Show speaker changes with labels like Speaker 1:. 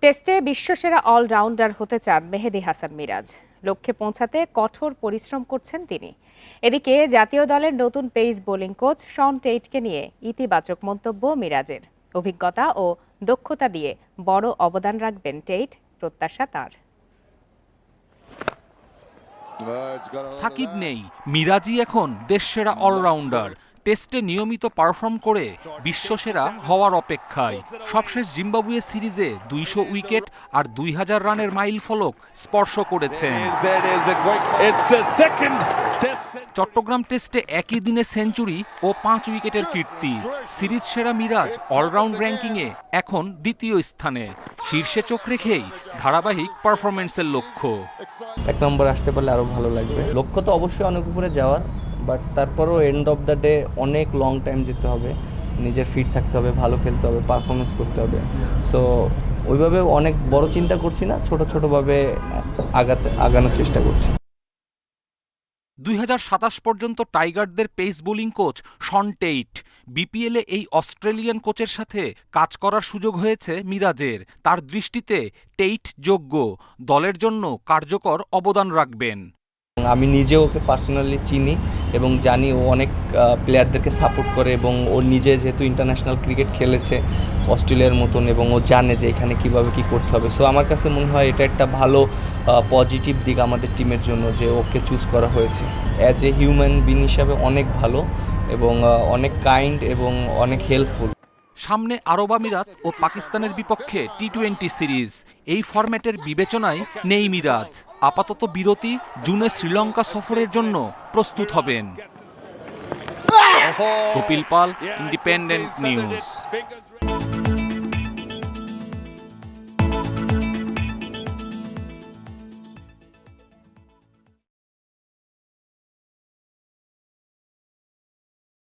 Speaker 1: টেস্টে বিশ্বসেরা অলরাউন্ডার হতে চান মেহেদী হাসান মিরাজ। লক্ষ্যে পৌঁছাতে কঠোর পরিশ্রম করছেন তিনি। এদিকে জাতীয় দলের নতুন পেস বোলিং কোচ শন টেইটকে নিয়ে ইতিবাচক মন্তব্য মিরাজের। অভিজ্ঞতা ও দক্ষতা দিয়ে বড় অবদান রাখবেন টেইট, প্রত্যাশা তার।
Speaker 2: সাকিব নেই, মিরাজই এখন দেশসেরা অলরাউন্ডার। টেস্টে নিয়মিত পারফর্ম করে বিশ্বসেরা হওয়ার অপেক্ষায়। সবশেষ জিম্বাবুয়ে সিরিজে 200 উইকেট আর 2000 রানের মাইল ফলক স্পর্শ করেছেন। চট্টগ্রাম টেস্টে একই দিনে সেঞ্চুরি ও 5 উইকেটের কীর্তি। সিরিজ সেরা মিরাজ অলরাউন্ড র্যাঙ্কিংয়ে এখন দ্বিতীয় স্থানে। শীর্ষে চোখ রেখেই ধারাবাহিক পারফরমেন্সের লক্ষ্য।
Speaker 3: 1 নম্বর আসতে পারলে আরও ভালো লাগবে। লক্ষ্য তো অবশ্যই অনেক উপরে যাওয়ার, বাট তারপরও এন্ড অফ দ্য ডে অনেক লং টাইম যেতে হবে, নিজের ফিট থাকতে হবে, ভালো খেলতে হবে, পারফরমেন্স করতে হবে। সো ওইভাবে অনেক বড় চিন্তা করছি না, ছোটোভাবে আগানোর চেষ্টা করছি।
Speaker 2: 2027 পর্যন্ত টাইগারদের pace bowling coach Shaun Tait. বিপিএলে এই অস্ট্রেলিয়ান কোচের সাথে কাজ করার সুযোগ হয়েছে মিরাজের। তার দৃষ্টিতে টেইট যোগ্য, দলের জন্য কার্যকর অবদান রাখবেন।
Speaker 3: আমি নিজে ওকে পার্সোনালি চিনি এবং জানি ও অনেক প্লেয়ারদেরকে সাপোর্ট করে, এবং ও নিজে যেহেতু ইন্টারন্যাশনাল ক্রিকেট খেলেছে অস্ট্রেলিয়ার মতন, এবং ও জানে যে এখানে কীভাবে কী করতে হবে। সো আমার কাছে মনে হয় এটা একটা ভালো পজিটিভ দিক আমাদের টিমের জন্য যে ওকে চুজ করা হয়েছে। অ্যাজ এ হিউম্যান বিং হিসাবে অনেক ভালো এবং অনেক কাইন্ড এবং অনেক হেল্পফুল।
Speaker 2: সামনে আরব আমিরাত ও পাকিস্তানের বিপক্ষে টি-20 সিরিজ। এই ফরম্যাটের বিবেচনায় নেই মিরাজ। আপাতত বিরতি, জুনে শ্রীলঙ্কা সফরের জন্য প্রস্তুত হবেন। কপিল পাল, ইন্ডিপেন্ডেন্ট নিউজ।